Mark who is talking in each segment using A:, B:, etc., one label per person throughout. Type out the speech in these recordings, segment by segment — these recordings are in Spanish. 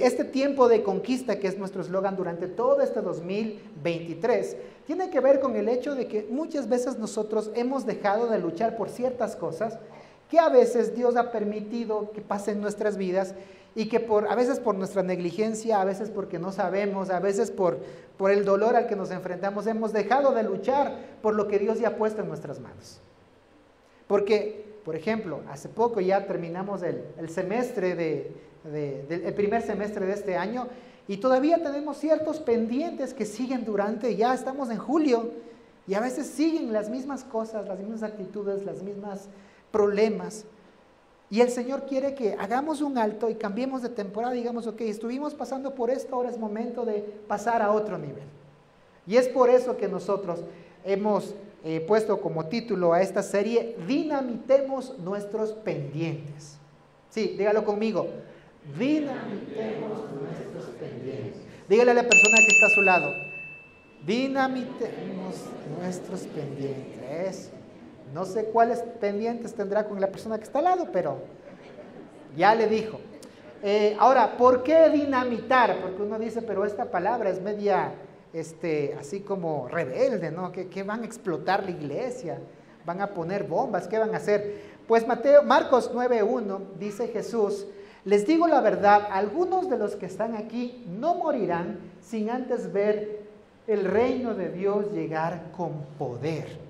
A: este tiempo de conquista, que es nuestro eslogan durante todo este 2023, tiene que ver con el hecho de que muchas veces nosotros hemos dejado de luchar por ciertas cosas que a veces Dios ha permitido que pasen en nuestras vidas y que a veces por nuestra negligencia, a veces porque no sabemos, a veces por el dolor al que nos enfrentamos, hemos dejado de luchar por lo que Dios ya ha puesto en nuestras manos. Porque, por ejemplo, hace poco ya terminamos el primer semestre de este año y todavía tenemos ciertos pendientes que siguen ya estamos en julio y a veces siguen las mismas cosas, las mismas actitudes, las mismas problemas. Y el Señor quiere que hagamos un alto y cambiemos de temporada y digamos, ok, estuvimos pasando por esto, ahora es momento de pasar a otro nivel. Y es por eso que nosotros hemos puesto como título a esta serie, Dinamitemos nuestros pendientes. Sí, dígalo conmigo, dinamitemos nuestros pendientes. Dígale a la persona que está a su lado, dinamitemos nuestros pendientes. No sé cuáles pendientes tendrá con la persona que está al lado, pero ya le dijo. Ahora, ¿por qué dinamitar? Porque uno dice, pero esta palabra es media, así como rebelde, ¿no? ¿Qué van a explotar la iglesia? ¿Van a poner bombas? ¿Qué van a hacer? Pues Marcos 9:1 dice Jesús, les digo la verdad, algunos de los que están aquí no morirán sin antes ver el reino de Dios llegar con poder.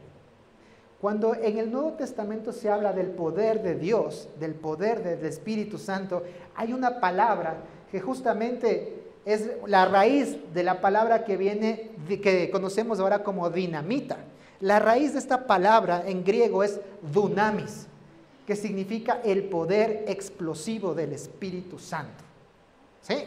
A: Cuando en el Nuevo Testamento se habla del poder de Dios, del poder del Espíritu Santo, hay una palabra que justamente es la raíz de la palabra que conocemos ahora como dinamita. La raíz de esta palabra en griego es dunamis, que significa el poder explosivo del Espíritu Santo. ¿Sí?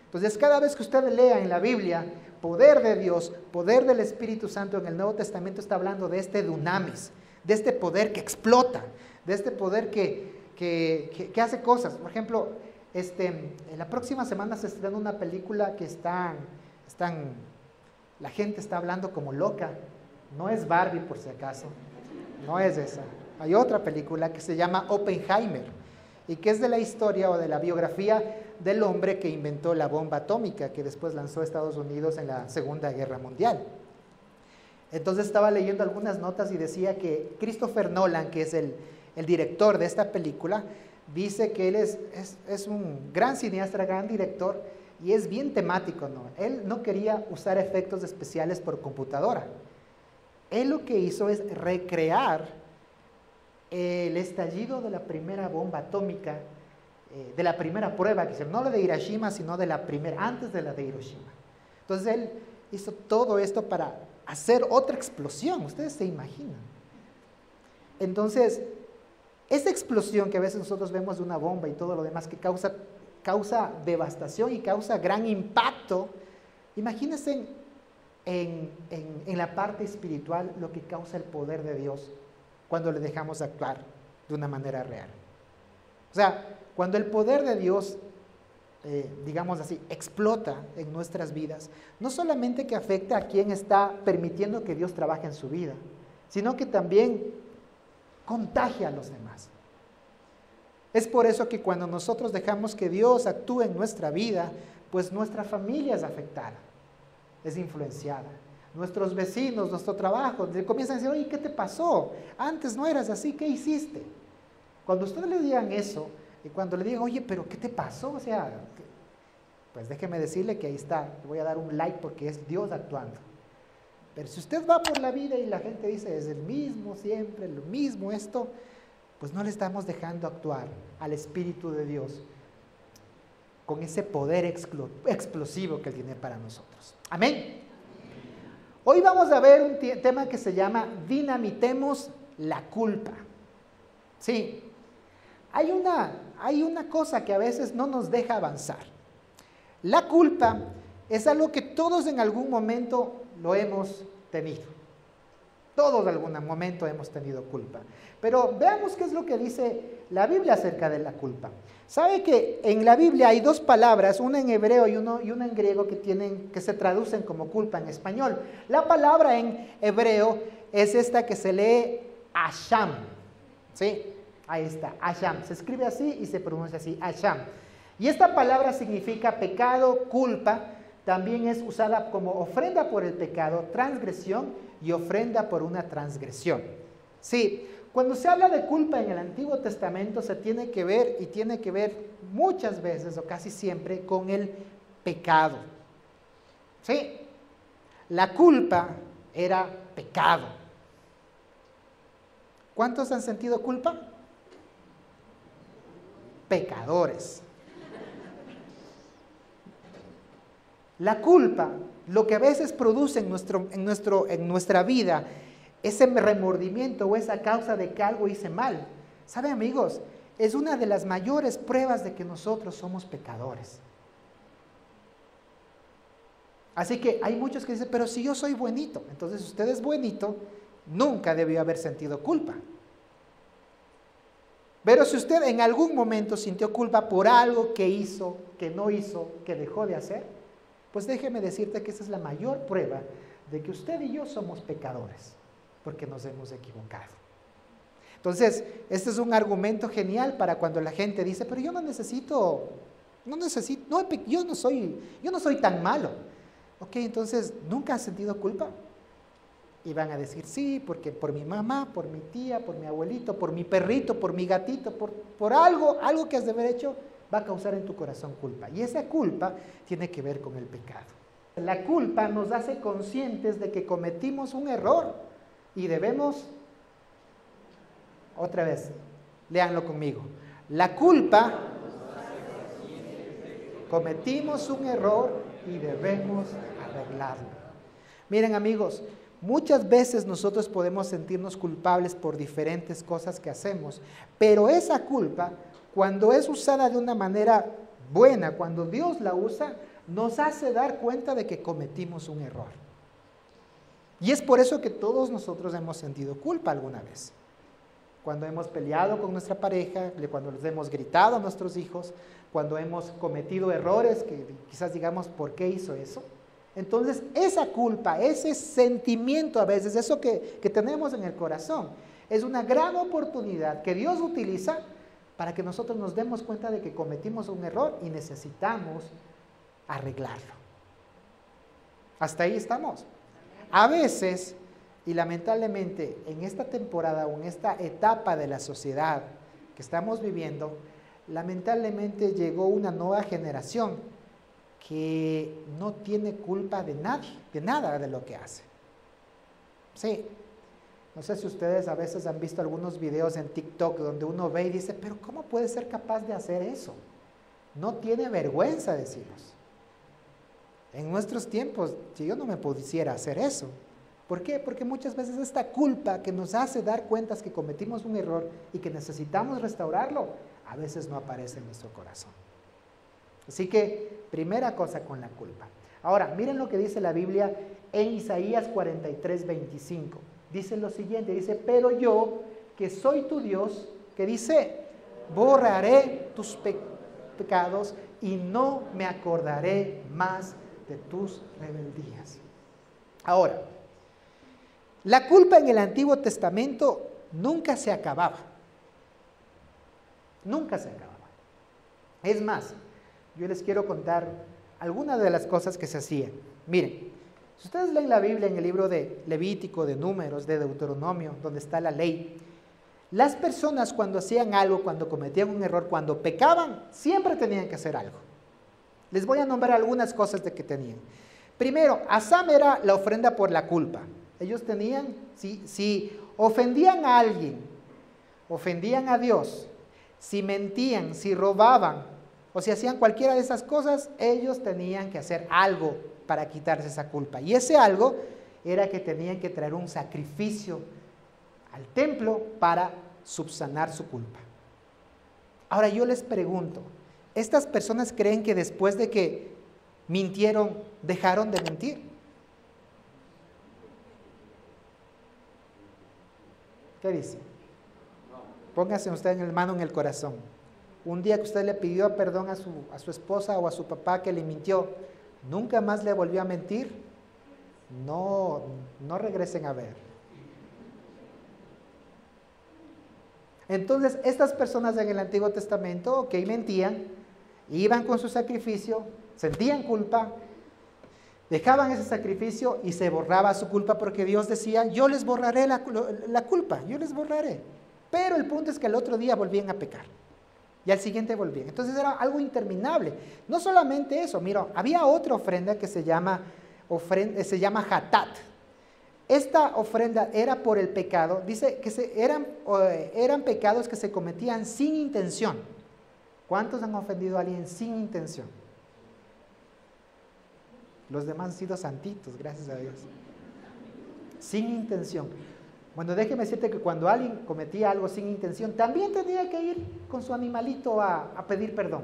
A: Entonces, cada vez que usted lea en la Biblia poder de Dios, poder del Espíritu Santo, en el Nuevo Testamento está hablando de este dunamis, de este poder que explota, de este poder que hace cosas. Por ejemplo, en la próxima semana se estrena una película que la gente está hablando como loca. No es Barbie, por si acaso, no es esa. Hay otra película que se llama Oppenheimer y que es de la historia o de la biografía del hombre que inventó la bomba atómica que después lanzó Estados Unidos en la Segunda Guerra Mundial. Entonces estaba leyendo algunas notas y decía que Christopher Nolan, que es el director de esta película, dice que él es un gran cineasta, gran director y es bien temático, ¿no? Él no quería usar efectos especiales por computadora. Él lo que hizo es recrear el estallido de la primera bomba atómica, de la primera prueba, que no la de Hiroshima, sino de la primera, antes de la de Hiroshima. Entonces él hizo todo esto para hacer otra explosión, ustedes se imaginan. Entonces, esa explosión que a veces nosotros vemos de una bomba y todo lo demás que causa devastación y causa gran impacto, imagínense en la parte espiritual lo que causa el poder de Dios cuando le dejamos actuar de una manera real. O sea, cuando el poder de Dios, digamos así, explota en nuestras vidas, no solamente que afecta a quien está permitiendo que Dios trabaje en su vida, sino que también contagia a los demás. Es por eso que cuando nosotros dejamos que Dios actúe en nuestra vida, pues nuestra familia es afectada, es influenciada. Nuestros vecinos, nuestro trabajo, comienzan a decir, oye, ¿qué te pasó? Antes no eras así, ¿qué hiciste? Cuando ustedes le digan eso, y cuando le digan, oye, pero ¿qué te pasó? O sea, pues déjeme decirle que ahí está, le voy a dar un like porque es Dios actuando. Pero si usted va por la vida y la gente dice, es el mismo siempre, lo mismo esto, pues no le estamos dejando actuar al Espíritu de Dios con ese poder explosivo que Él tiene para nosotros. Amén. Hoy vamos a ver un tema que se llama Dinamitemos la culpa. Sí, hay una cosa que a veces no nos deja avanzar. La culpa es algo que todos en algún momento lo hemos tenido. Todos en algún momento hemos tenido culpa. Pero veamos qué es lo que dice la Biblia acerca de la culpa. ¿Sabe que en la Biblia hay dos palabras, una en hebreo y una en griego que se traducen como culpa en español? La palabra en hebreo es esta que se lee Asham. ¿Sí? Ahí está, Asham. Se escribe así y se pronuncia así, Asham. Y esta palabra significa pecado, culpa, también es usada como ofrenda por el pecado, transgresión y ofrenda por una transgresión. Sí, cuando se habla de culpa en el Antiguo Testamento se tiene que ver, y tiene que ver muchas veces o casi siempre, con el pecado. Sí, la culpa era pecado. ¿Cuántos han sentido culpa? Pecadores. La culpa, lo que a veces produce en nuestra vida, ese remordimiento o esa causa de que algo hice mal, ¿sabe, amigos? Es una de las mayores pruebas de que nosotros somos pecadores. Así que hay muchos que dicen, pero si yo soy buenito, entonces usted es buenito, nunca debió haber sentido culpa. Pero si usted en algún momento sintió culpa por algo que hizo, que no hizo, que dejó de hacer, pues déjeme decirte que esa es la mayor prueba de que usted y yo somos pecadores, porque nos hemos equivocado. Entonces, este es un argumento genial para cuando la gente dice, pero yo yo no soy tan malo. Ok, entonces, ¿nunca has sentido culpa? Y van a decir, sí, porque por mi mamá, por mi tía, por mi abuelito, por mi perrito, por mi gatito, por algo que has de haber hecho, va a causar en tu corazón culpa. Y esa culpa tiene que ver con el pecado. La culpa nos hace conscientes de que cometimos un error y debemos, otra vez, léanlo conmigo. La culpa, cometimos un error y debemos arreglarlo. Miren, amigos, muchas veces nosotros podemos sentirnos culpables por diferentes cosas que hacemos, pero esa culpa, cuando es usada de una manera buena, cuando Dios la usa, nos hace dar cuenta de que cometimos un error. Y es por eso que todos nosotros hemos sentido culpa alguna vez. Cuando hemos peleado con nuestra pareja, cuando les hemos gritado a nuestros hijos, cuando hemos cometido errores que quizás digamos, ¿por qué hizo eso? Entonces, esa culpa, ese sentimiento a veces, eso que tenemos en el corazón, es una gran oportunidad que Dios utiliza para que nosotros nos demos cuenta de que cometimos un error y necesitamos arreglarlo. Hasta ahí estamos. A veces, y lamentablemente en esta temporada o en esta etapa de la sociedad que estamos viviendo, lamentablemente llegó una nueva generación que no tiene culpa de nadie, de nada de lo que hace. Sí. No sé si ustedes a veces han visto algunos videos en TikTok donde uno ve y dice, pero ¿cómo puede ser capaz de hacer eso? No tiene vergüenza, decimos. En nuestros tiempos, si yo no me pudiera hacer eso. ¿Por qué? Porque muchas veces esta culpa que nos hace dar cuentas que cometimos un error y que necesitamos restaurarlo, a veces no aparece en nuestro corazón. Así que, primera cosa con la culpa. Ahora, miren lo que dice la Biblia en Isaías 43:25. Dice lo siguiente, dice, pero yo, que soy tu Dios, que dice, borraré tus pecados y no me acordaré más de tus rebeldías. Ahora, la culpa en el Antiguo Testamento nunca se acababa. Nunca se acababa. Es más, yo les quiero contar algunas de las cosas que se hacían. Miren, si ustedes leen la Biblia en el libro de Levítico, de Números, de Deuteronomio, donde está la ley, las personas cuando hacían algo, cuando cometían un error, cuando pecaban, siempre tenían que hacer algo. Les voy a nombrar algunas cosas de que tenían. Primero, Asam era la ofrenda por la culpa. Ellos tenían, si ofendían a alguien, ofendían a Dios, si mentían, si robaban, o si hacían cualquiera de esas cosas, ellos tenían que hacer algo para quitarse esa culpa. Y ese algo era que tenían que traer un sacrificio al templo para subsanar su culpa. Ahora yo les pregunto, ¿estas personas creen que después de que mintieron, dejaron de mentir? ¿Qué dice? Póngase usted en mano en el corazón. Un día que usted le pidió perdón a su esposa o a su papá que le mintió, ¿nunca más le volvió a mentir? No regresen a ver. Entonces, estas personas en el Antiguo Testamento, mentían, Iban con su sacrificio, sentían culpa, dejaban ese sacrificio y se borraba su culpa porque Dios decía, yo les borraré la culpa, yo les borraré. Pero el punto es que al otro día volvían a pecar y al siguiente volvían. Entonces era algo interminable. No solamente eso, mira, había otra ofrenda que se llama Hatat. Esta ofrenda era por el pecado, dice que eran pecados que se cometían sin intención. ¿Cuántos han ofendido a alguien sin intención? Los demás han sido santitos, gracias a Dios. Sin intención. Bueno, déjeme decirte que cuando alguien cometía algo sin intención, también tenía que ir con su animalito a pedir perdón.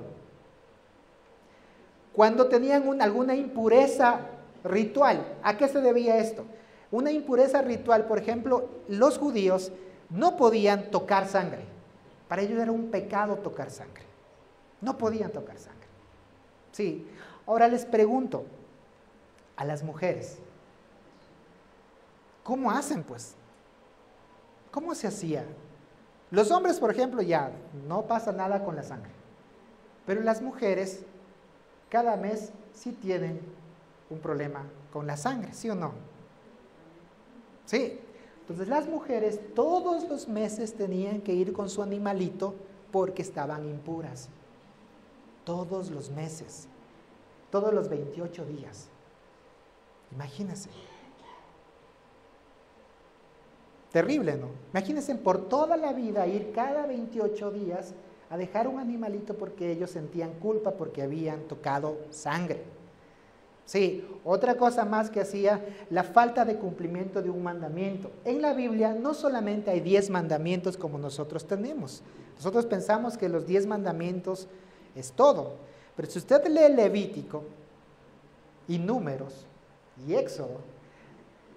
A: Cuando tenían alguna impureza ritual, ¿a qué se debía esto? Una impureza ritual, por ejemplo, los judíos no podían tocar sangre. Para ellos era un pecado tocar sangre. No podían tocar sangre. Sí. Ahora les pregunto a las mujeres, ¿cómo hacen pues? ¿Cómo se hacía? Los hombres, por ejemplo, ya no pasa nada con la sangre. Pero las mujeres, cada mes sí tienen un problema con la sangre, ¿sí o no? Sí. Entonces las mujeres todos los meses tenían que ir con su animalito porque estaban impuras. Todos los meses. Todos los 28 días. Imagínense. Terrible, ¿no? Imagínense por toda la vida ir cada 28 días a dejar un animalito porque ellos sentían culpa porque habían tocado sangre. Sí, otra cosa más que hacía, la falta de cumplimiento de un mandamiento. En la Biblia no solamente hay 10 mandamientos como nosotros tenemos. Nosotros pensamos que los 10 mandamientos es todo. Pero si usted lee Levítico y Números y Éxodo,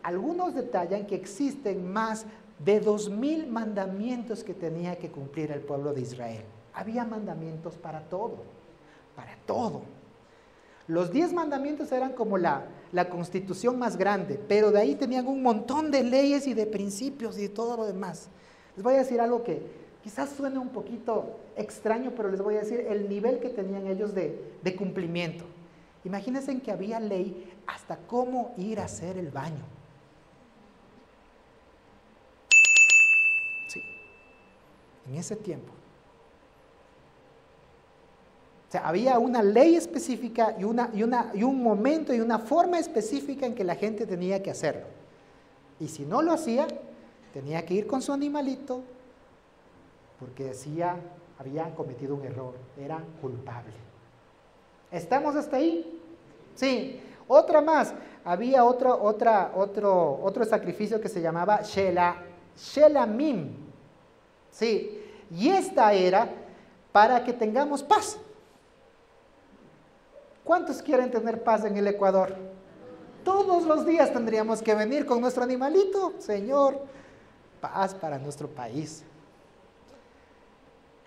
A: algunos detallan que existen más de 2000 mandamientos que tenía que cumplir el pueblo de Israel. Había mandamientos para todo, para todo. Los 10 mandamientos eran como la constitución más grande, pero de ahí tenían un montón de leyes y de principios y de todo lo demás. Les voy a decir algo que quizás suene un poquito extraño, pero les voy a decir el nivel que tenían ellos de cumplimiento. Imagínense que había ley hasta cómo ir a hacer el baño. Sí, en ese tiempo. O sea, había una ley específica y un momento y una forma específica en que la gente tenía que hacerlo. Y si no lo hacía, tenía que ir con su animalito porque decía, habían cometido un error, eran culpables. ¿Estamos hasta ahí? Sí. Otra más, había otro sacrificio que se llamaba Shelamim. Sí. Y esta era para que tengamos paz. ¿Cuántos quieren tener paz en el Ecuador? Todos los días tendríamos que venir con nuestro animalito. Señor, paz para nuestro país.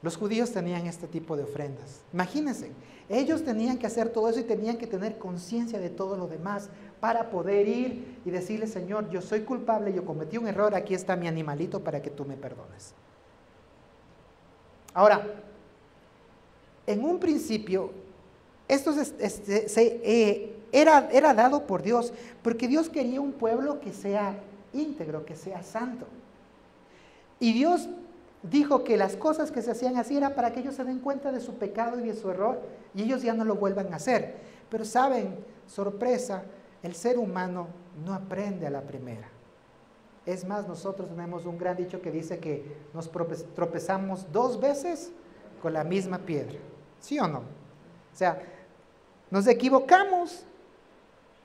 A: Los judíos tenían este tipo de ofrendas. Imagínense, ellos tenían que hacer todo eso y tenían que tener conciencia de todo lo demás para poder ir y decirle, Señor, yo soy culpable, yo cometí un error, aquí está mi animalito para que tú me perdones. Ahora, en un principio, esto era dado por Dios, porque Dios quería un pueblo que sea íntegro, que sea santo. Y Dios dijo que las cosas que se hacían así era para que ellos se den cuenta de su pecado y de su error y ellos ya no lo vuelvan a hacer. Pero saben, sorpresa, el ser humano no aprende a la primera. Es más, nosotros tenemos un gran dicho que dice que nos tropezamos 2 veces con la misma piedra. ¿Sí o no? O sea, nos equivocamos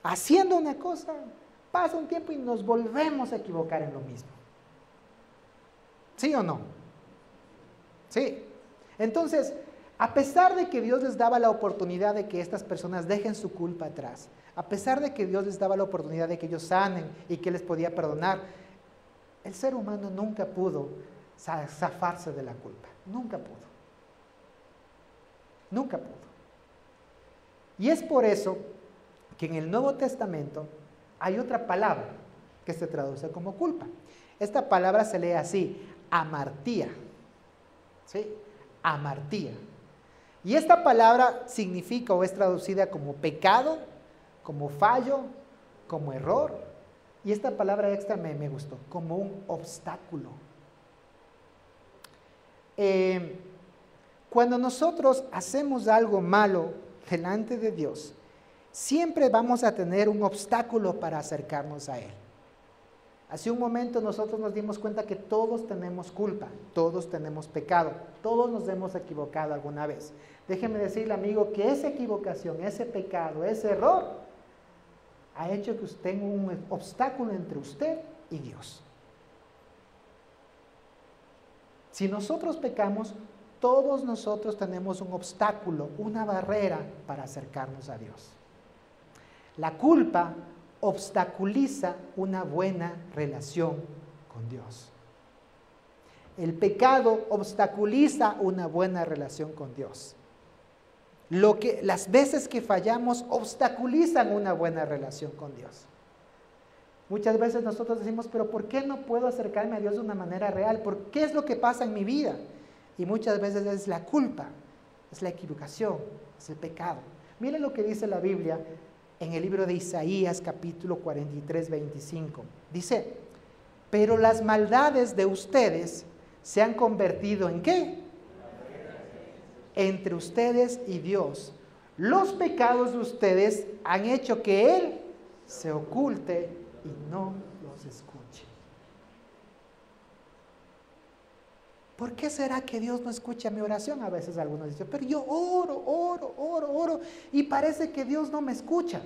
A: haciendo una cosa, pasa un tiempo y nos volvemos a equivocar en lo mismo. ¿Sí o no? Sí. Entonces, a pesar de que Dios les daba la oportunidad de que estas personas dejen su culpa atrás, a pesar de que Dios les daba la oportunidad de que ellos sanen y que les podía perdonar, el ser humano nunca pudo zafarse de la culpa. Nunca pudo. Nunca pudo. Y es por eso que en el Nuevo Testamento hay otra palabra que se traduce como culpa. Esta palabra se lee así, amartía. ¿Sí? Amartía. Y esta palabra significa o es traducida como pecado, como fallo, como error. Y esta palabra extra me gustó, como un obstáculo. Cuando nosotros hacemos algo malo delante de Dios, siempre vamos a tener un obstáculo para acercarnos a Él. Hace un momento nosotros nos dimos cuenta que todos tenemos culpa, todos tenemos pecado, todos nos hemos equivocado alguna vez. Déjeme decirle, amigo, que esa equivocación, ese pecado, ese error, ha hecho que usted tenga un obstáculo entre usted y Dios. Si nosotros pecamos, todos nosotros tenemos un obstáculo, una barrera para acercarnos a Dios. La culpa obstaculiza una buena relación con Dios. El pecado obstaculiza una buena relación con Dios. Las veces que fallamos obstaculizan una buena relación con Dios. Muchas veces nosotros decimos, pero ¿por qué no puedo acercarme a Dios de una manera real? ¿Por qué es lo que pasa en mi vida? Y muchas veces es la culpa, es la equivocación, es el pecado. Miren lo que dice la Biblia en el libro de Isaías, capítulo 43, 25. Dice, pero las maldades de ustedes se han convertido ¿en qué? Entre ustedes y Dios. Los pecados de ustedes han hecho que Él se oculte y no los escuche. ¿Por qué será que Dios no escucha mi oración? A veces algunos dicen, pero yo oro, y parece que Dios no me escucha.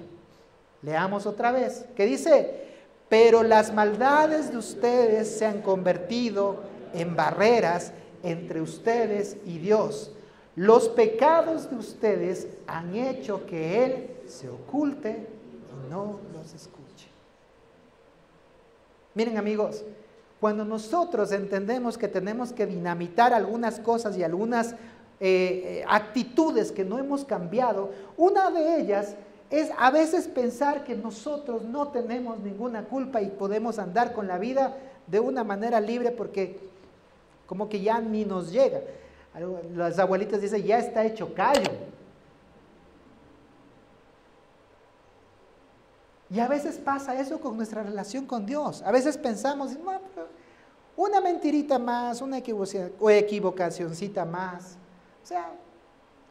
A: Leamos otra vez, que dice, pero las maldades de ustedes se han convertido en barreras entre ustedes y Dios. Los pecados de ustedes han hecho que Él se oculte y no los escuche. Miren, amigos, cuando nosotros entendemos que tenemos que dinamitar algunas cosas y algunas actitudes que no hemos cambiado, una de ellas es a veces pensar que nosotros no tenemos ninguna culpa y podemos andar con la vida de una manera libre porque como que ya ni nos llega. Las abuelitas dicen, ya está hecho callo. Y a veces pasa eso con nuestra relación con Dios. A veces pensamos, no, pero una mentirita más, una equivocacioncita más. O sea,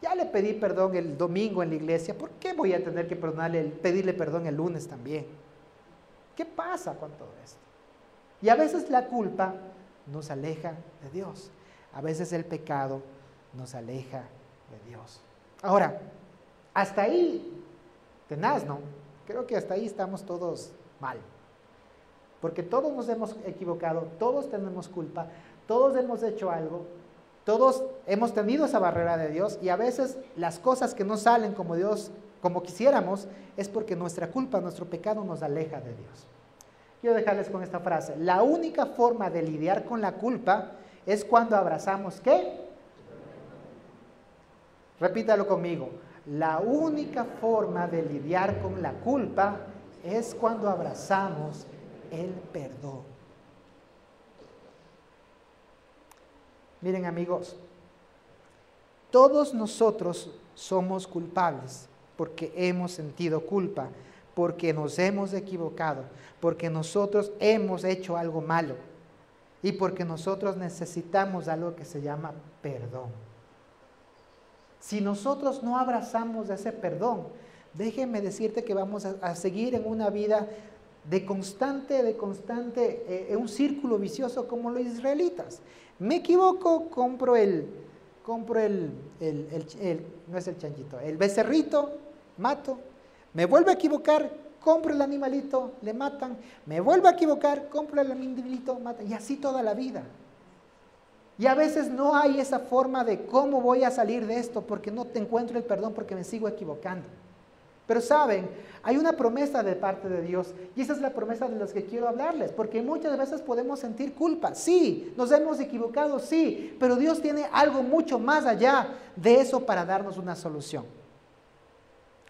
A: ya le pedí perdón el domingo en la iglesia, ¿por qué voy a tener que pedirle perdón el lunes también? ¿Qué pasa con todo esto? Y a veces la culpa nos aleja de Dios. A veces el pecado nos aleja de Dios. Ahora, hasta ahí, tenaz, ¿no? Creo que hasta ahí estamos todos mal. Porque todos nos hemos equivocado, todos tenemos culpa, todos hemos hecho algo, todos hemos tenido esa barrera de Dios y a veces las cosas que no salen como quisiéramos, es porque nuestra culpa, nuestro pecado nos aleja de Dios. Quiero dejarles con esta frase. La única forma de lidiar con la culpa es cuando abrazamos ¿qué? Repítalo conmigo. La única forma de lidiar con la culpa es cuando abrazamos el perdón. Miren, amigos, todos nosotros somos culpables porque hemos sentido culpa, porque nos hemos equivocado, porque nosotros hemos hecho algo malo y porque nosotros necesitamos algo que se llama perdón. Si nosotros no abrazamos ese perdón, déjeme decirte que vamos a seguir en una vida de constante, un círculo vicioso como los israelitas. Me equivoco, compro no es el chanchito, el becerrito, mato, me vuelvo a equivocar, compro el animalito, le matan, me vuelvo a equivocar, compro el animalito, matan, y así toda la vida. Y a veces no hay esa forma de cómo voy a salir de esto porque no te encuentro el perdón porque me sigo equivocando. Pero saben, hay una promesa de parte de Dios y esa es la promesa de las que quiero hablarles, porque muchas veces podemos sentir culpa, sí, nos hemos equivocado, sí, pero Dios tiene algo mucho más allá de eso para darnos una solución.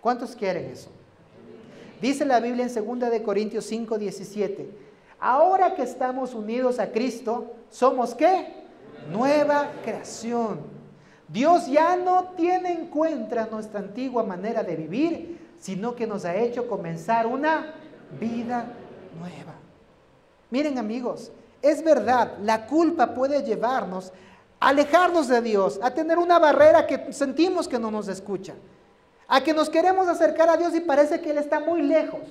A: ¿Cuántos quieren eso? Dice la Biblia en 2 de Corintios 5, 17, ahora que estamos unidos a Cristo, ¿somos qué? Nueva creación. Dios ya no tiene en cuenta nuestra antigua manera de vivir, sino que nos ha hecho comenzar una vida nueva. Miren, amigos, es verdad, la culpa puede llevarnos a alejarnos de Dios, a tener una barrera que sentimos que no nos escucha, a que nos queremos acercar a Dios y parece que Él está muy lejos.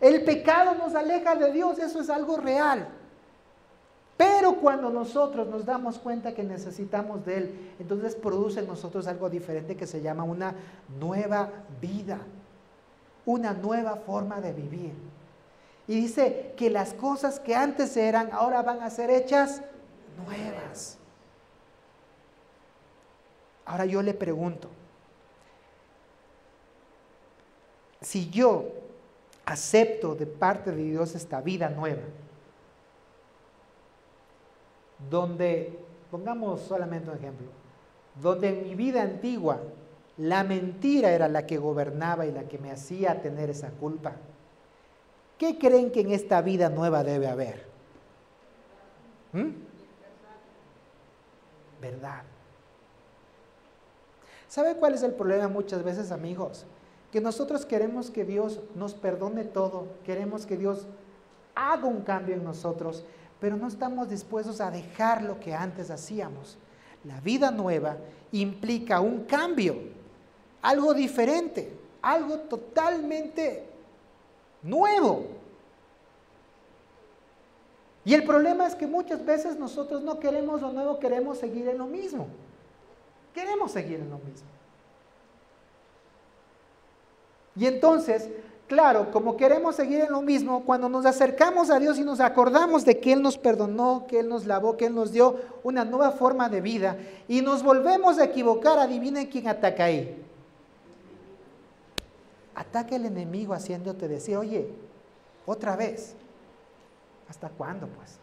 A: El pecado nos aleja de Dios, eso es algo real. Pero cuando nosotros nos damos cuenta que necesitamos de Él, entonces produce en nosotros algo diferente que se llama una nueva vida, una nueva forma de vivir. Y dice que las cosas que antes eran, ahora van a ser hechas nuevas. Ahora yo le pregunto, si yo acepto de parte de Dios esta vida nueva, donde, pongamos solamente un ejemplo, donde en mi vida antigua la mentira era la que gobernaba y la que me hacía tener esa culpa, ¿qué creen que en esta vida nueva debe haber? ¿Verdad? ¿Sabe cuál es el problema muchas veces, amigos? Que nosotros queremos que Dios nos perdone todo, queremos que Dios haga un cambio en nosotros, pero no estamos dispuestos a dejar lo que antes hacíamos. La vida nueva implica un cambio, algo diferente, algo totalmente nuevo. Y el problema es que muchas veces nosotros no queremos lo nuevo, queremos seguir en lo mismo. Queremos seguir en lo mismo. Y entonces, claro, como queremos seguir en lo mismo, cuando nos acercamos a Dios y nos acordamos de que Él nos perdonó, que Él nos lavó, que Él nos dio una nueva forma de vida, y nos volvemos a equivocar, adivinen quién ataca ahí. Ataca el enemigo haciéndote decir, oye, otra vez, ¿hasta cuándo pues?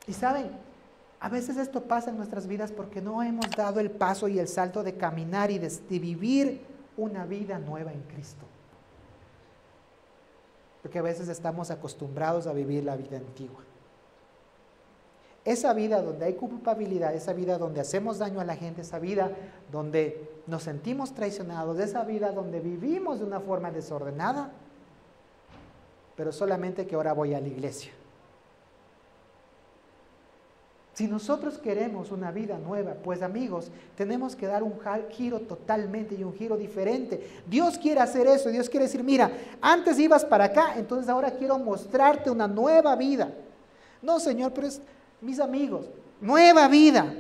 A: Y saben, a veces esto pasa en nuestras vidas porque no hemos dado el paso y el salto de caminar y de vivir una vida nueva en Cristo. Porque a veces estamos acostumbrados a vivir la vida antigua. Esa vida donde hay culpabilidad, esa vida donde hacemos daño a la gente, esa vida donde nos sentimos traicionados, esa vida donde vivimos de una forma desordenada, pero solamente que ahora voy a la iglesia. Si nosotros queremos una vida nueva, pues amigos, tenemos que dar un giro totalmente y un giro diferente. Dios quiere hacer eso, Dios quiere decir, mira, antes ibas para acá, entonces ahora quiero mostrarte una nueva vida. No, Señor, pero es, mis amigos, nueva vida.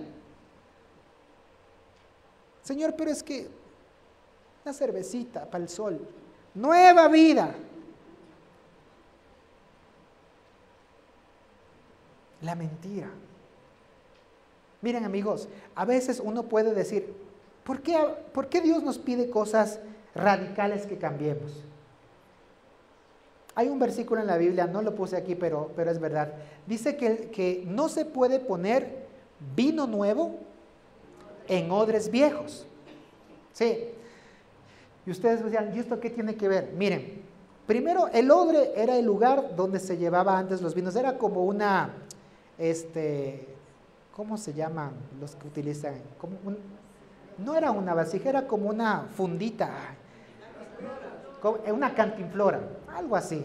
A: Señor, pero es que una cervecita para el sol, nueva vida. La mentira. Miren, amigos, a veces uno puede decir, ¿por qué Dios nos pide cosas radicales que cambiemos? Hay un versículo en la Biblia, no lo puse aquí, pero es verdad. Dice que no se puede poner vino nuevo en odres viejos. Sí. Y ustedes decían, ¿y esto qué tiene que ver? Miren, primero el odre era el lugar donde se llevaba antes los vinos. Era como una, ¿cómo se llaman los que utilizan? No era una vasija, era como una fundita, una cantinflora, algo así.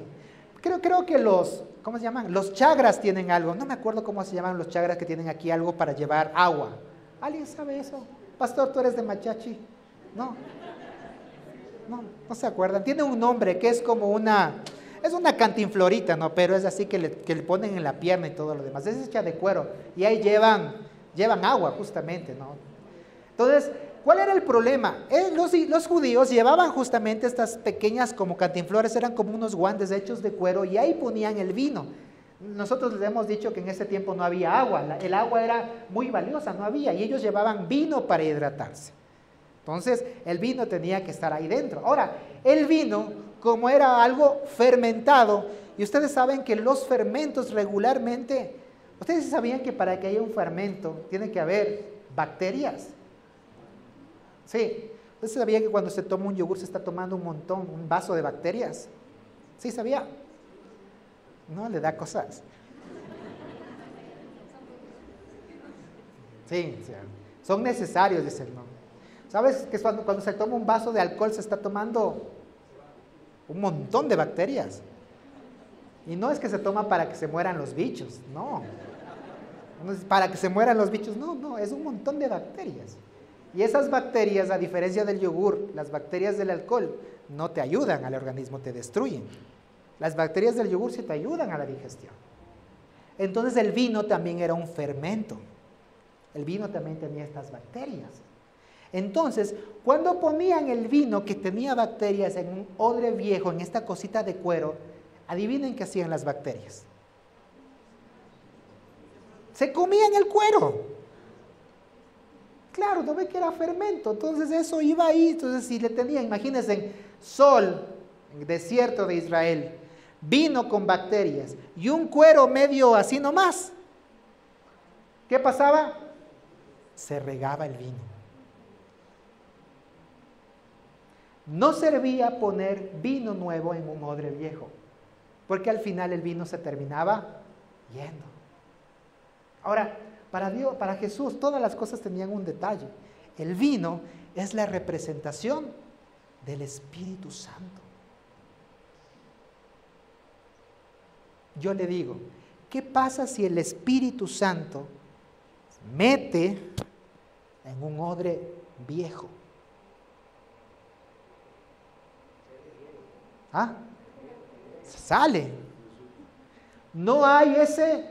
A: Creo que ¿cómo se llaman? Los chagras tienen algo, no me acuerdo cómo se llaman los chagras que tienen aquí algo para llevar agua. ¿Alguien sabe eso? Pastor, ¿tú eres de Machachi? No se acuerdan. Tiene un nombre que es como es una cantinflorita, ¿no? Pero es así que le ponen en la pierna y todo lo demás. Es hecha de cuero y ahí llevan agua justamente, ¿no? Entonces, ¿cuál era el problema? Los judíos llevaban justamente estas pequeñas como cantinflores, eran como unos guantes hechos de cuero y ahí ponían el vino. Nosotros les hemos dicho que en ese tiempo no había agua, el agua era muy valiosa, no había, y ellos llevaban vino para hidratarse. Entonces, el vino tenía que estar ahí dentro. Ahora, el vino, como era algo fermentado, y ustedes saben que los fermentos regularmente, ustedes sabían que para que haya un fermento tiene que haber bacterias. Sí, ¿ustedes sabían que cuando se toma un yogur se está tomando un vaso de bacterias? ¿Sí sabía? No, le da cosas. Sí, sí, son necesarios, dicen, ¿no? ¿Sabes que cuando se toma un vaso de alcohol se está tomando un montón de bacterias? Y no es que se toma para que se mueran los bichos, no. No es para que se mueran los bichos, no, es un montón de bacterias. Y esas bacterias, a diferencia del yogur, las bacterias del alcohol, no te ayudan al organismo, te destruyen. Las bacterias del yogur sí te ayudan a la digestión. Entonces el vino también era un fermento. El vino también tenía estas bacterias. Entonces, cuando ponían el vino que tenía bacterias en un odre viejo, en esta cosita de cuero, adivinen qué hacían las bacterias. Se comían el cuero. Claro, no ve que era fermento, entonces eso iba ahí. Entonces, si le tenían, imagínense, sol, en el desierto de Israel, vino con bacterias y un cuero medio así nomás, ¿qué pasaba? Se regaba el vino. No servía poner vino nuevo en un odre viejo, porque al final el vino se terminaba yendo. Ahora, para Dios, para Jesús, todas las cosas tenían un detalle. El vino es la representación del Espíritu Santo. Yo le digo, ¿qué pasa si el Espíritu Santo mete en un odre viejo? ¿Ah? Sale. No hay ese,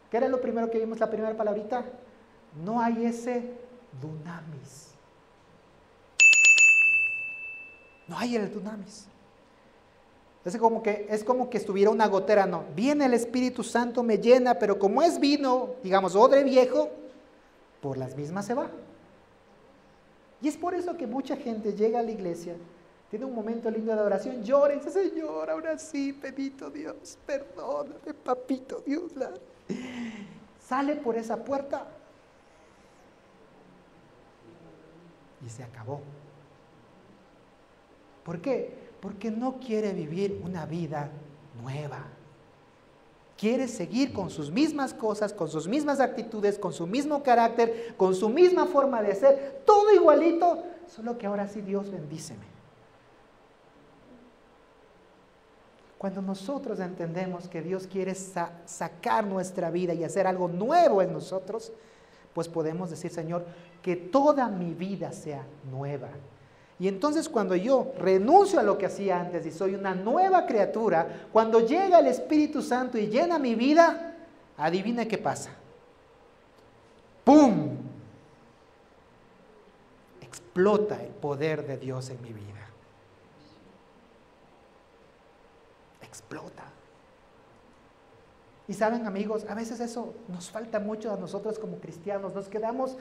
A: ¿qué era lo primero que vimos, la primera palabrita? No hay ese dunamis. No hay el dunamis. Es como que estuviera una gotera, no. Viene el Espíritu Santo, me llena, pero como es vino, digamos, odre viejo, por las mismas se va. Y es por eso que mucha gente llega a la iglesia, tiene un momento lindo de adoración, llora y dice, Señor, ahora sí, bendito Dios, perdóname, papito Dios. Sale por esa puerta y se acabó. ¿Por qué? Porque no quiere vivir una vida nueva. Quiere seguir con sus mismas cosas, con sus mismas actitudes, con su mismo carácter, con su misma forma de ser, todo igualito, solo que ahora sí, Dios, bendíceme. Cuando nosotros entendemos que Dios quiere sacar nuestra vida y hacer algo nuevo en nosotros, pues podemos decir, Señor, que toda mi vida sea nueva. Y entonces cuando yo renuncio a lo que hacía antes y soy una nueva criatura, cuando llega el Espíritu Santo y llena mi vida, adivina qué pasa. ¡Pum! Explota el poder de Dios en mi vida. Explota. Y saben, amigos, a veces eso nos falta mucho a nosotros como cristianos. Nos quedamos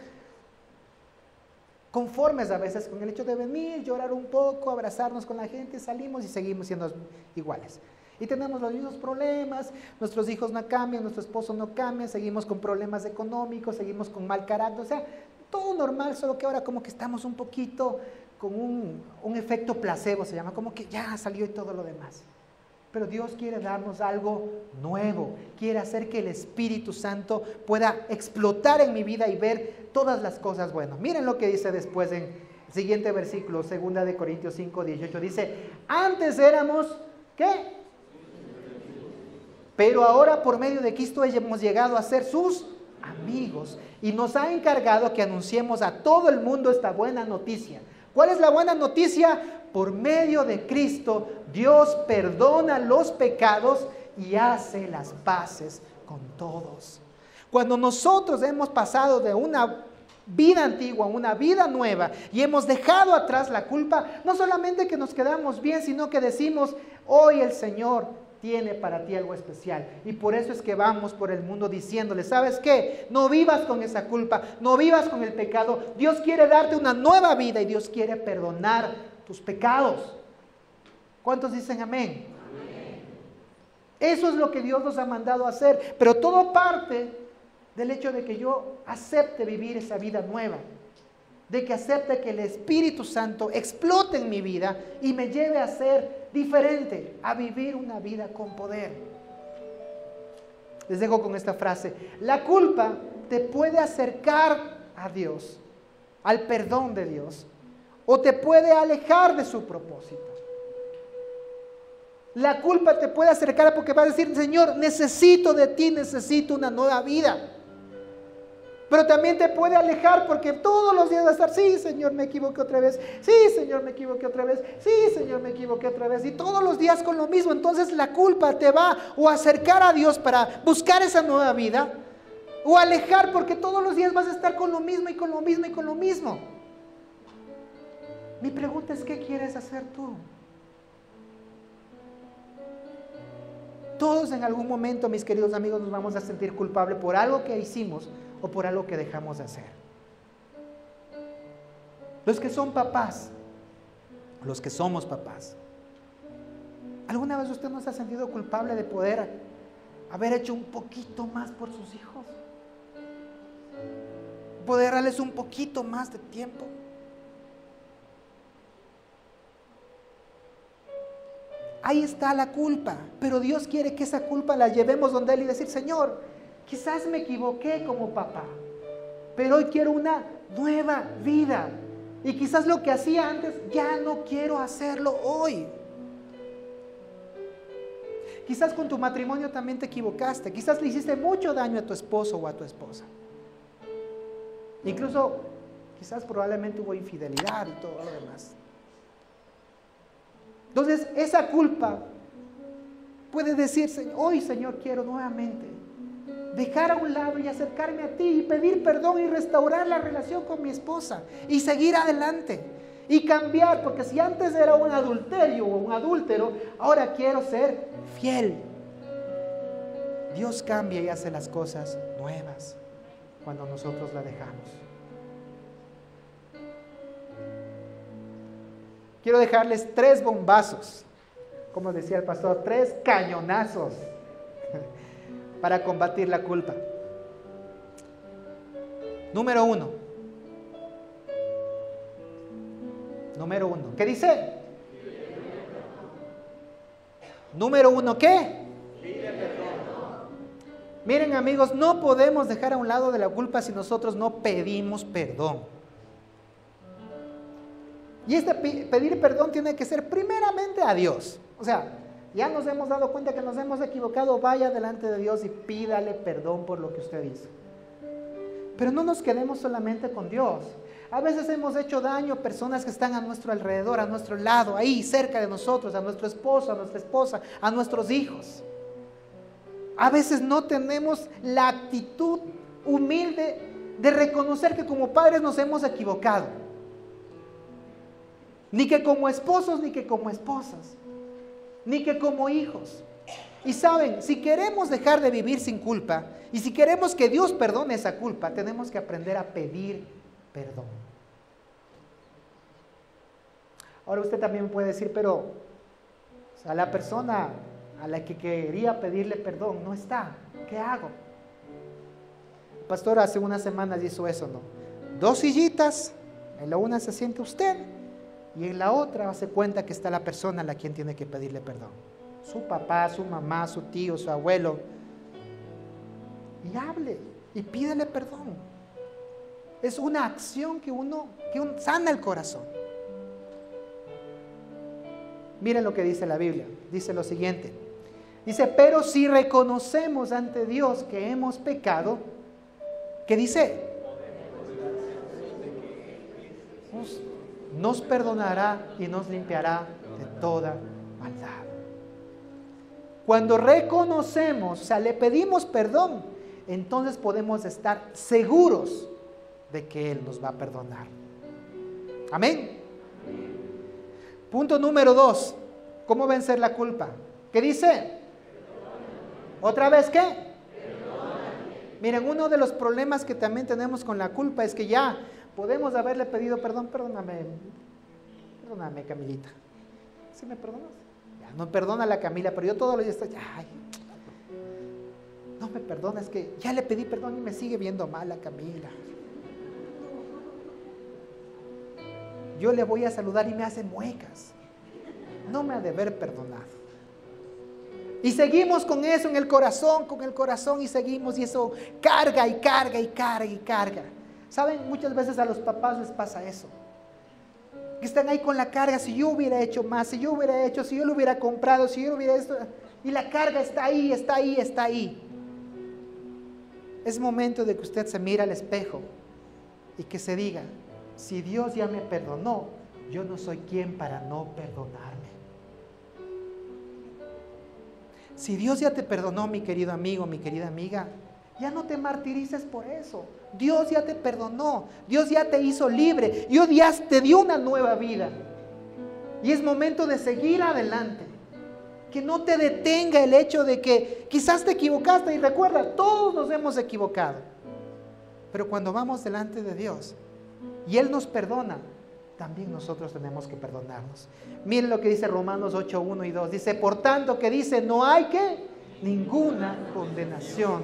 A: conformes a veces con el hecho de venir, llorar un poco, abrazarnos con la gente, salimos y seguimos siendo iguales. Y tenemos los mismos problemas, nuestros hijos no cambian, nuestro esposo no cambia, seguimos con problemas económicos, seguimos con mal carácter, o sea, todo normal, solo que ahora como que estamos un poquito con un efecto placebo, se llama, como que ya salió y todo lo demás. Pero Dios quiere darnos algo nuevo, quiere hacer que el Espíritu Santo pueda explotar en mi vida y ver todas las cosas buenas. Miren lo que dice después en el siguiente versículo, 2 de Corintios 5, 18, dice, antes éramos, ¿qué? Pero ahora por medio de Cristo hemos llegado a ser sus amigos y nos ha encargado que anunciemos a todo el mundo esta buena noticia. ¿Cuál es la buena noticia? Por medio de Cristo, Dios perdona los pecados y hace las paces con todos. Cuando nosotros hemos pasado de una vida antigua a una vida nueva y hemos dejado atrás la culpa, no solamente que nos quedamos bien, sino que decimos, hoy el Señor tiene para ti algo especial. Y por eso es que vamos por el mundo diciéndole, ¿sabes qué? No vivas con esa culpa, no vivas con el pecado. Dios quiere darte una nueva vida y Dios quiere perdonar tus pecados. ¿Cuántos dicen amén? Amén. Eso es lo que Dios nos ha mandado a hacer, pero todo parte del hecho de que yo acepte vivir esa vida nueva, de que acepte que el Espíritu Santo explote en mi vida y me lleve a ser diferente, a vivir una vida con poder. Les dejo con esta frase: la culpa te puede acercar a Dios, al perdón de Dios, o te puede alejar de su propósito. La culpa te puede acercar porque vas a decir, Señor, necesito de ti, necesito una nueva vida. Pero también te puede alejar porque todos los días vas a estar, sí, Señor, me equivoqué otra vez, sí, Señor, me equivoqué otra vez, sí, Señor, me equivoqué otra vez, y todos los días con lo mismo. Entonces la culpa te va o acercar a Dios para buscar esa nueva vida, o alejar porque todos los días vas a estar con lo mismo y con lo mismo y con lo mismo. Mi pregunta es, ¿qué quieres hacer tú? Todos en algún momento, mis queridos amigos, nos vamos a sentir culpables por algo que hicimos o por algo que dejamos de hacer. Los que son papás, los que somos papás, ¿alguna vez usted no se ha sentido culpable de poder haber hecho un poquito más por sus hijos? Poder darles un poquito más de tiempo. Ahí está la culpa, pero Dios quiere que esa culpa la llevemos donde Él y decir, Señor, quizás me equivoqué como papá, pero hoy quiero una nueva vida. Y quizás lo que hacía antes, ya no quiero hacerlo hoy. Quizás con tu matrimonio también te equivocaste. Quizás le hiciste mucho daño a tu esposo o a tu esposa. Incluso, quizás probablemente hubo infidelidad y todo lo demás. Entonces, esa culpa puede decirse, hoy, Señor, quiero nuevamente dejar a un lado y acercarme a ti y pedir perdón y restaurar la relación con mi esposa y seguir adelante y cambiar, porque si antes era un adulterio o un adúltero, ahora quiero ser fiel. Dios cambia y hace las cosas nuevas cuando nosotros la dejamos. Quiero dejarles 3 bombazos, como decía el pastor, 3 cañonazos para combatir la culpa. Número 1. ¿Qué dice? Número 1, ¿qué? Miren, amigos, no podemos dejar a un lado de la culpa si nosotros no pedimos perdón. Y este pedir perdón tiene que ser primeramente a Dios. O sea, ya nos hemos dado cuenta que nos hemos equivocado, vaya delante de Dios y pídale perdón por lo que usted hizo. Pero no nos quedemos solamente con Dios. A veces hemos hecho daño a personas que están a nuestro alrededor, a nuestro lado, ahí cerca de nosotros, a nuestro esposo, a nuestra esposa, a nuestros hijos. A veces no tenemos la actitud humilde de reconocer que como padres nos hemos equivocado. Ni que como esposos, ni que como esposas, ni que como hijos. Y saben, si queremos dejar de vivir sin culpa, y si queremos que Dios perdone esa culpa, tenemos que aprender a pedir perdón. Ahora usted también puede decir, pero la persona a la que quería pedirle perdón no está, ¿qué hago? El pastor hace unas semanas hizo eso, ¿no? 2 sillitas, en la una se siente usted, y en la otra se cuenta que está la persona a la quien tiene que pedirle perdón. Su papá, su mamá, su tío, su abuelo. Y hable y pídele perdón. Es una acción que sana el corazón. Miren lo que dice la Biblia. Dice lo siguiente. Dice, pero si reconocemos ante Dios que hemos pecado, ¿qué dice? Nos perdonará y nos limpiará de toda maldad. Cuando reconocemos, o sea, le pedimos perdón, entonces podemos estar seguros de que Él nos va a perdonar. Amén. Punto número 2. ¿Cómo vencer la culpa? ¿Qué dice? ¿Otra vez qué? Miren, uno de los problemas que también tenemos con la culpa es que ya podemos haberle pedido perdón. Perdóname, Camilita. ¿Sí me perdonas? Ya, no perdona a la Camila, pero yo todos los días estoy, ay, no me perdona, es que ya le pedí perdón y me sigue viendo mal a Camila. Yo le voy a saludar y me hace muecas. No me ha de haber perdonado. Y seguimos con eso en el corazón y seguimos, y eso carga y carga y carga y carga. ¿Saben? Muchas veces a los papás les pasa eso. Que están ahí con la carga, si yo hubiera hecho más, si yo hubiera hecho, si yo lo hubiera comprado, si yo hubiera esto. Y la carga está ahí, está ahí, está ahí. Es momento de que usted se mire al espejo y que se diga, si Dios ya me perdonó, yo no soy quien para no perdonarme. Si Dios ya te perdonó, mi querido amigo, mi querida amiga, ya no te martirices por eso. Dios ya te perdonó, Dios ya te hizo libre, Dios ya te dio una nueva vida. Y es momento de seguir adelante. Que no te detenga el hecho de que quizás te equivocaste. Y recuerda, todos nos hemos equivocado. Pero cuando vamos delante de Dios y Él nos perdona, también nosotros tenemos que perdonarnos. Miren lo que dice Romanos 8, 1 y 2. Dice, por tanto que dice, no hay ninguna condenación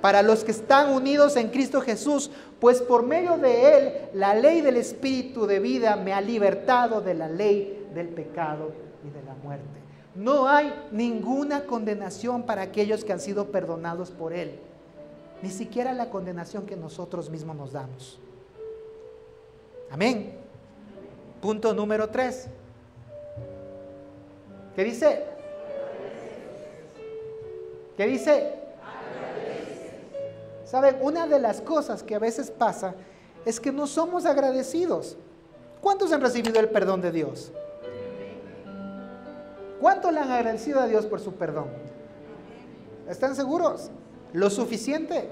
A: para los que están unidos en Cristo Jesús, pues por medio de Él, la ley del Espíritu de vida me ha libertado de la ley del pecado y de la muerte. No hay ninguna condenación para aquellos que han sido perdonados por Él. Ni siquiera la condenación que nosotros mismos nos damos. Amén. Punto número 3. ¿Qué dice? ¿Qué dice? ¿Saben? Una de las cosas que a veces pasa es que no somos agradecidos. ¿Cuántos han recibido el perdón de Dios? ¿Cuántos le han agradecido a Dios por su perdón? ¿Están seguros? ¿Lo suficiente?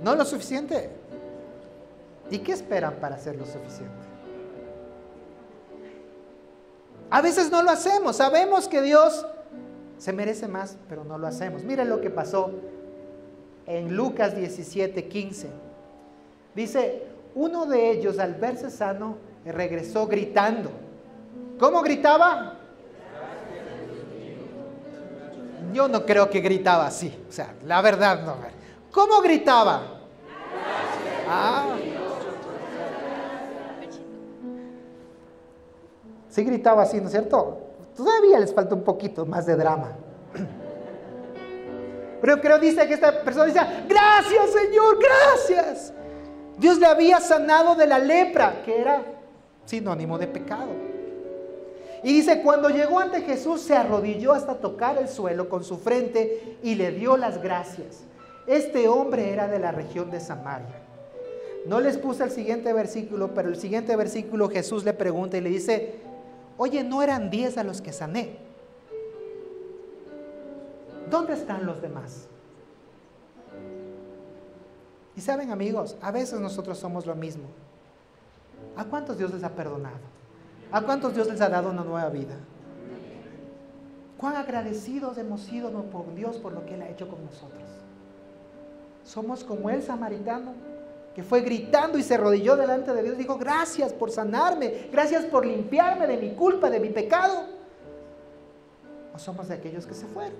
A: ¿No lo suficiente? ¿Y qué esperan para hacer lo suficiente? A veces no lo hacemos. Sabemos que Dios se merece más, pero no lo hacemos. Miren lo que pasó en Lucas 17, 15. Dice, uno de ellos al verse sano regresó gritando. ¿Cómo gritaba? Yo no creo que gritaba así. O sea, la verdad no. ¿Cómo gritaba? Sí gritaba así, ¿no es cierto? Todavía les falta un poquito más de drama. Pero creo, dice que esta persona dice, gracias Señor, gracias. Dios le había sanado de la lepra, que era sinónimo de pecado. Y dice, cuando llegó ante Jesús, se arrodilló hasta tocar el suelo con su frente y le dio las gracias. Este hombre era de la región de Samaria. No les puse el siguiente versículo, pero el siguiente versículo Jesús le pregunta y le dice, oye, ¿no eran 10 a los que sané? ¿Dónde están los demás? Y saben, amigos, a veces nosotros somos lo mismo. ¿A cuántos Dios les ha perdonado? ¿A cuántos Dios les ha dado una nueva vida? ¿Cuán agradecidos hemos sido por Dios por lo que Él ha hecho con nosotros? Somos como el samaritano que fue gritando y se arrodilló delante de Dios. Dijo, gracias por sanarme, gracias por limpiarme de mi culpa, de mi pecado. ¿O somos de aquellos que se fueron?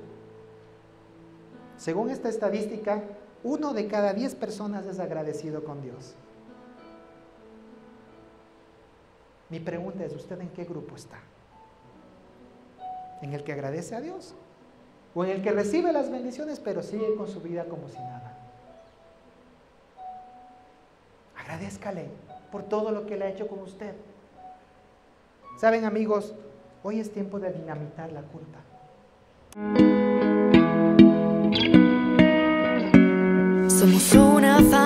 A: Según esta estadística, 1 de cada 10 personas es agradecido con Dios. Mi pregunta es, ¿usted en qué grupo está? ¿En el que agradece a Dios? ¿O en el que recibe las bendiciones pero sigue con su vida como si nada? Agradézcale por todo lo que Él ha hecho con usted. Saben, amigos, hoy es tiempo de dinamitar la culpa.
B: Somos una familia.